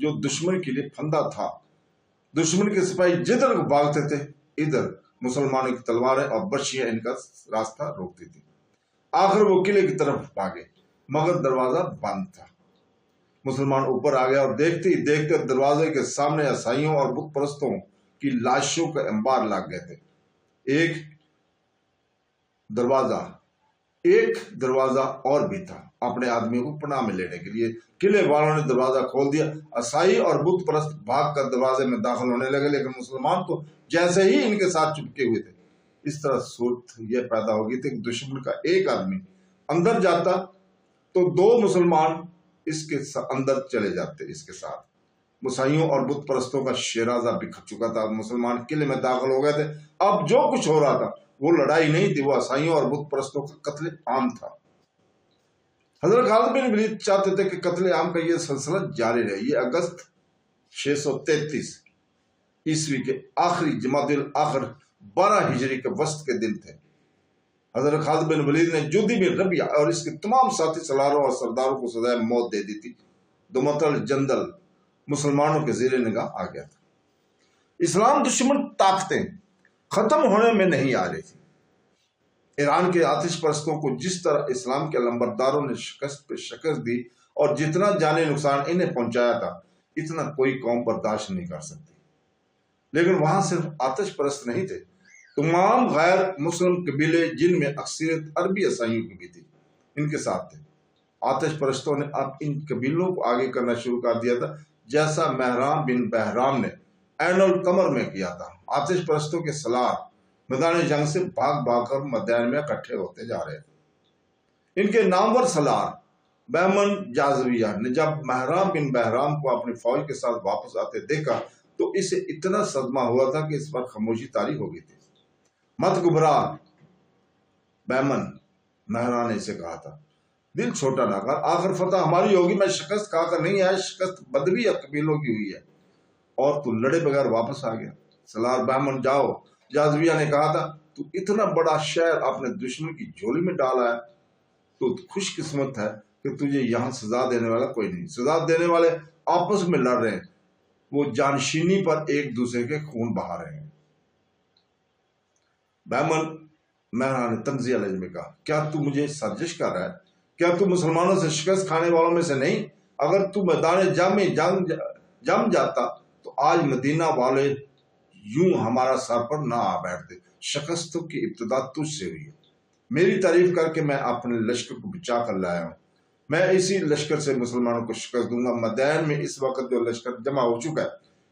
جو دشمن کے لیے پھندا تھا۔ دشمن کے سپاہی جدھر کو بھاگتے تھے ادھر مسلمانوں کی تلواریں اور برچیاں ان کا راستہ روکتی تھی۔ آخر وہ قلعے کی طرف بھاگے مگر دروازہ بند تھا۔ مسلمان اوپر آ گیا اور دیکھتے ہی دیکھتے دروازے کے سامنے عیسائیوں اور بت پرستوں کی لاشوں کا انبار لگ گئے تھے۔ ایک دروازہ اور بھی تھا اپنے آدمیوں کو پناہ میں لینے کے لیے۔ قلعے والوں نے دروازہ کھول دیا۔ عیسائی اور بت پرست بھاگ کر دروازے میں داخل ہونے لگے، لیکن مسلمان تو جیسے ہی ان کے ساتھ چپکے ہوئے تھے۔ اس طرح صورت یہ پیدا ہو گئی تھی کہ دشمن کا ایک آدمی اندر جاتا تو دو مسلمان اس کے اندر چلے جاتے۔ اس کے ساتھ عیسائیوں اور بت پرستوں کا شیرازہ بکھر چکا تھا۔ مسلمان قلعے میں داخل ہو گئے تھے۔ اب جو کچھ ہو رہا تھا وہ لڑائی نہیں تھی، وہ عیسائیوں اور بت پرستوں کا قتل عام تھا۔ حضرت خالد بن ولید چاہتے تھے کہ قتل عام کا یہ سلسلہ جاری رہے۔ یہ اگست 633 عیسوی کے آخری جمادی الاخر 12 ہجری کے وسط کے دن تھے۔ حضرت خالد بن ولید نے جودی بن ربیعہ اور اس کے تمام ساتھی سالاروں اور سرداروں کو سزائے موت دے دی تھی۔ دمتل جندل مسلمانوں کے زیر نگاہ آ گیا تھا۔ اسلام دشمن طاقتیں ختم ہونے میں نہیں آ رہی تھی۔ ایران کے آتش پرستوں کو جس طرح اسلام کے لمبرداروں نے شکست پہ شکست دی اور جتنا جانی نقصان انہیں پہنچایا تھا اتنا کوئی قوم برداشت نہیں کر سکتی۔ لیکن وہاں صرف آتش پرست نہیں تھے، تمام غیر مسلم قبیلے جن میں اکثریت عربی عیسائیوں کی بھی تھی ان کے ساتھ تھے۔ آتش پرستوں نے اب ان قبیلوں کو آگے کرنا شروع کر دیا تھا، جیسا مہران بن بہرام نے عین القمر میں کیا تھا۔ آتش پرستوں کے سالار میدان جنگ سے بھاگ بھاگ کر مدائن میں اکٹھے ہوتے جا رہے تھے۔ ان کے نامور سالار بہمن جازویہ نے جب مہران بن بہرام کو اپنی فوج کے ساتھ واپس آتے دیکھا تو اسے اتنا صدمہ ہوا تھا کہ اس پر خاموشی طاری ہو گئی تھی۔ مت گھبرا بہمن، مہران نے اسے کہا تھا، دل چھوٹا نہ کر، آخر فتح ہماری ہوگی۔ میں شکست کھا کر نہیں آیا، شکست بدوی قبیلوں کی ہوئی ہے اور تو لڑے بغیر واپس آ گیا۔ سالار بہمن جاؤ، جازویہ نے کہا تھا، تو اتنا بڑا شہر اپنے دشمن کی جھولی میں ڈالا ہے، تو خوش قسمت ہے کہ تجھے یہاں سزا دینے والا کوئی نہیں۔ سزا دینے والے آپس میں لڑ رہے ہیں، وہ جانشینی پر ایک دوسرے کے خون بہا رہے ہیں۔ بہمن، مہران نے طنزیہ لہجے میں کہا، کیا تو مجھے سازش کر رہا ہے؟ کیا تو مسلمانوں سے شکست کھانے والوں میں سے نہیں؟ اگر تو میدان جنگ میں جم جاتا تو آج مدینہ والے یوں ہمارا سر پر نہ آ بیٹھتے۔ شکستوں کی ابتدا تجھ سے ہوئی ہے۔ میری تعریف کر کے میں اپنے لشکر کو بچا کر لایا ہوں۔ میں اسی لشکر سے مسلمانوں کو شکست دوں گا۔ مدائن میں اس وقت جو لشکر جمع ہو چکا ہے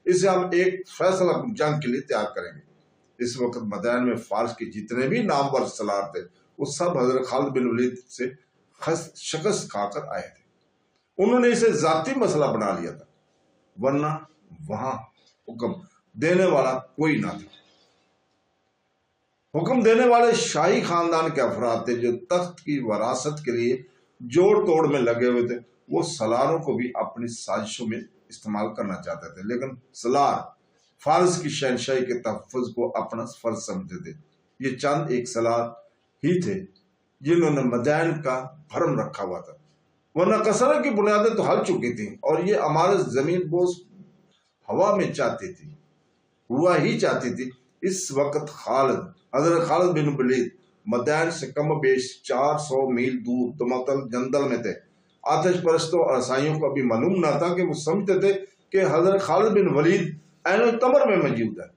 اسے ہم ایک فیصلہ جنگ کے لیے تیار کریں گے۔ اس وقت مدائن میں فارس کے جتنے بھی نامور سالار تھے وہ سب حضرت خالد بن ولید سے شکست کھا کر آئے تھے۔ انہوں نے اسے ذاتی مسئلہ بنا لیا تھا، ورنہ وہاں حکم دینے والا کوئی نہ تھا۔ حکم دینے والے شاہی خاندان کے افراد تھے جو تخت کی وراثت کے لیے جوڑ توڑ میں لگے ہوئے تھے۔ وہ سالاروں کو بھی اپنی سازشوں میں استعمال کرنا چاہتے تھے، لیکن سالار فارس کی شہنشاہی کے تحفظ کو اپنا فرض سمجھتے تھے۔ یہ چند ایک سالار ہی تھے جنہوں نے مدائن کا بھرم رکھا ہوا تھا، ورنہ کثرت کی بنیادیں تو ہل چکی تھیں اور یہ عمارت زمین بوس ہوا میں چاہتی تھی، ہوا ہی چاہتی تھی۔ اس وقت حضرت خالد بن ولید مدائن سے کم بیش 400 میل دور دمتل جندل میں تھے۔ آتش پرستوں اور عیسائیوں کو ابھی معلوم نہ تھا کہ وہ سمجھتے تھے کہ حضرت خالد بن ولید عین القمر میں موجود ہے۔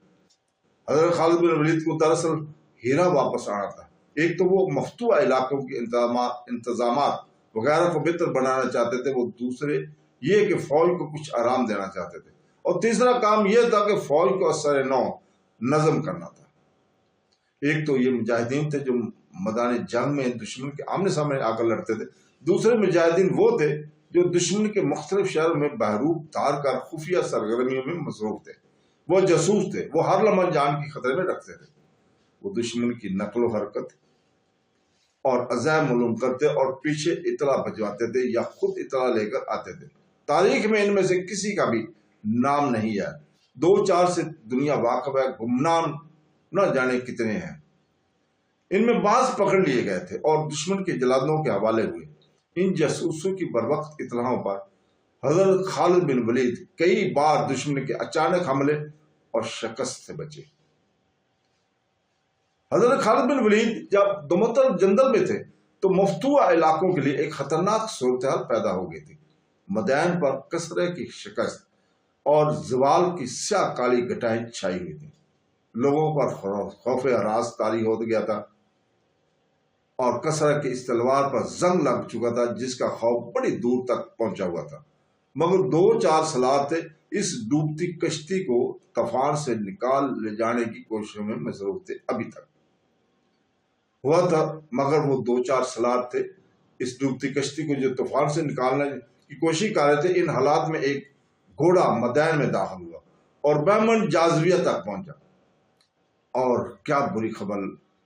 حضرت خالد بن ولید کو دراصل ہیرا واپس آنا تھا۔ ایک تو وہ مفتوحہ علاقوں کے انتظامات وغیرہ کو بہتر بنانا چاہتے تھے، وہ دوسرے یہ کہ فوج کو کچھ آرام دینا چاہتے تھے، اور تیسرا کام یہ تھا کہ فوج کو اثر نو نظم کرنا تھا۔ ایک تو یہ مجاہدین تھے جو میدان جنگ میں دشمن کے آمنے سامنے آ کر لڑتے تھے، دوسرے مجاہدین وہ تھے جو دشمن کے مختلف شہروں میں بہروپ دھار کر خفیہ سرگرمیوں میں مصروف تھے۔ وہ جاسوس تھے، وہ ہر لمحہ جان کی خطرے میں رکھتے تھے۔ وہ دشمن کی نقل و حرکت اور عزائم معلوم کرتے اور پیچھے اطلاع بھجواتے تھے یا خود اطلاع لے کر آتے تھے۔ تاریخ میں ان میں سے کسی کا بھی نام نہیں ہے، 2-4 سے دنیا واقف ہے، گمنام نہ جانے کتنے ہیں۔ ان میں بعض پکڑ لیے گئے تھے اور دشمن کے جلادوں کے حوالے ہوئے۔ ان جاسوسوں کی بروقت اطلاعوں پر حضرت خالد بن ولید کئی بار دشمن کے اچانک حملے اور شکست سے بچے۔ حضرت خالد بن ولید جب دمتر جنگل میں تھے تو مفتوحہ علاقوں کے لیے ایک خطرناک صورتحال پیدا ہو گئی تھی۔ مدائن پر کثرے کی شکست اور زوال کی سیاہ کالی گٹائیں چھائی ہوئی تھیں۔ لوگوں پر خوف ہراس طاری ہو گیا تھا اور کثرہ کی اس تلوار پر زنگ لگ چکا تھا جس کا خوف بڑی دور تک پہنچا ہوا تھا، مگر 2-4 سلار تھے اس ڈوبتی کشتی کو طوفان سے نکال لے جانے کی کوششوں میں مصروف تھے۔ ابھی تک ہوا تھا مگر وہ 2-4 سلار تھے اس ڈوبتی کشتی کو جو طوفان سے نکالنے کی کوشش کر رہے تھے۔ ان حالات میں ایک گھوڑا مدائن میں داخل ہوا اور بہمن جازویہ تک پہنچا، اور کیا بری خبر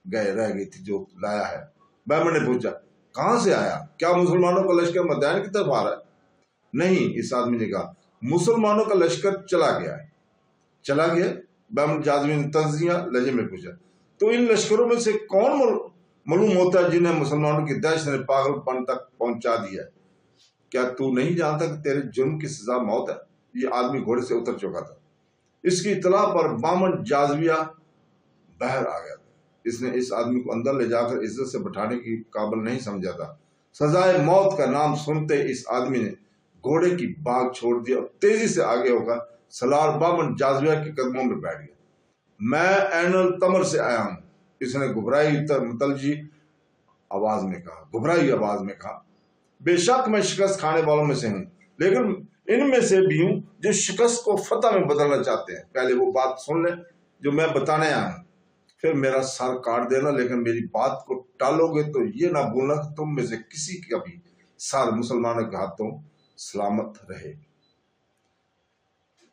رہ گئی تھی جو لایا ہے۔ بہمن نے پوچھا، کہاں سے آیا؟ کیا مسلمانوں کا لشکر مدائن کی طرف آ رہا ہے؟ نہیں، اس آدمی نے کہا، مسلمانوں کا لشکر چلا گیا ہے۔ چلا گیا؟ بہمن جازوی نے تنزیہ لہجے میں پوچھا۔ تو ان لشکروں میں سے کون معلوم ہوتا ہے جنہیں مسلمانوں کی دہشت نے پاگل پن تک پہنچا دیا ہے؟ کیا تو نہیں جانتا کہ تیرے جرم کی سزا موت ہے؟ یہ آدمی گھوڑے سے اتر چکا تھا۔ اس کی اطلاع پر بہمن جازویہ باہر آ گیا تھا۔ اس نے اس آدمی کو اندر لے جا کر عزت سے بٹھانے کی قابل نہیں سمجھا تھا۔ سزائے موت کا نام سنتے اس آدمی نے گھوڑے کی باغ چھوڑ دیا اور تیزی سے آگے ہو کر سلار بہمن جازویہ کے قدموں میں بیٹھ گیا۔ میں عین التمر سے آیا ہوں، اس نے گھبرائی متلجی آواز میں کہا۔ بے شک میں شکست کھانے والوں میں سے ہوں، لیکن ان میں سے بھی ہوں جو شکست کو فتح میں بدلنا چاہتے ہیں۔ پہلے وہ بات سن لیں جو میں بتانے آیا ہوں، پھر میرا سر کاٹ دینا، لیکن میری بات کو ٹالو گے تو یہ نہ بھولنا کہ تم میں سے کسی کا بھی سر مسلمانوں کے ہاتھوں سلامت رہے۔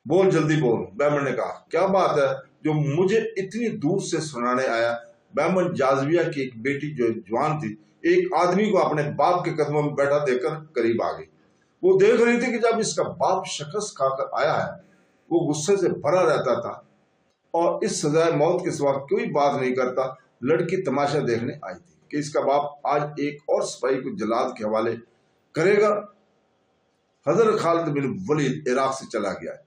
بول، جلدی بول، بہمن نے کہا۔ کیا بات ہے جو مجھے اتنی دور سے سنانے آیا؟ بہمن جازویہ کی ایک بیٹی جو جوان تھی ایک آدمی کو اپنے باپ کے قدموں میں بیٹھا دیکھ کر قریب آ گئی۔ وہ دیکھ رہی تھی کہ جب اس کا باپ شکست کھا کر آیا ہے وہ غصے سے بھرا رہتا تھا اور اس سزائے موت کے سوا کوئی بات نہیں کرتا۔ لڑکی تماشا دیکھنے آئی تھی کہ اس کا باپ آج ایک اور سپاہی کو جلاد کے حوالے کرے گا۔ حضرت خالد بن ولید عراق سے چلا گیا ہے۔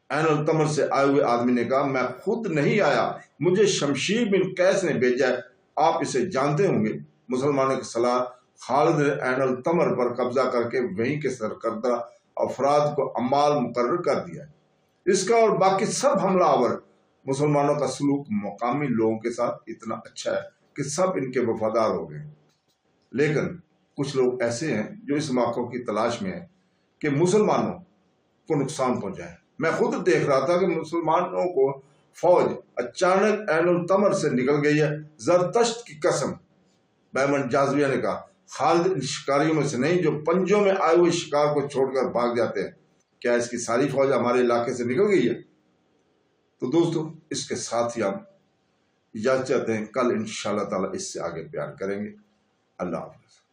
عین التمر سے آئے ہوئے آدمی نے کہا، میں خود نہیں آیا، مجھے شمشیر بن قیس نے بھیجا ہے، آپ اسے جانتے ہوں گے۔ مسلمانوں کے سلار خالد نے عین التمر پر قبضہ کر کے وہیں کے سرکردہ افراد کو عمال مقرر کر دیا ہے۔ اس کا اور باقی سب حملہ آور مسلمانوں کا سلوک مقامی لوگوں کے ساتھ اتنا اچھا ہے کہ سب ان کے وفادار ہو گئے، لیکن کچھ لوگ ایسے ہیں جو اس موقع کی تلاش میں ہیں کہ مسلمانوں کو نقصان پہنچائے۔ میں خود دیکھ رہا تھا کہ مسلمانوں کو فوج اچانک عین التمر سے نکل گئی ہے، زرتشت کی قسم۔ بہمن جازویہ نے کہا، خالد ان شکاریوں میں سے نہیں جو پنجوں میں آئے ہوئے شکار کو چھوڑ کر بھاگ جاتے ہیں۔ کیا اس کی ساری فوج ہمارے علاقے سے نکل گئی ہے؟ تو دوستو، اس کے ساتھ ہی ہم اجازت چاہتے ہیں، کل انشاءاللہ تعالی اس سے آگے بیان کریں گے۔ اللہ حافظ۔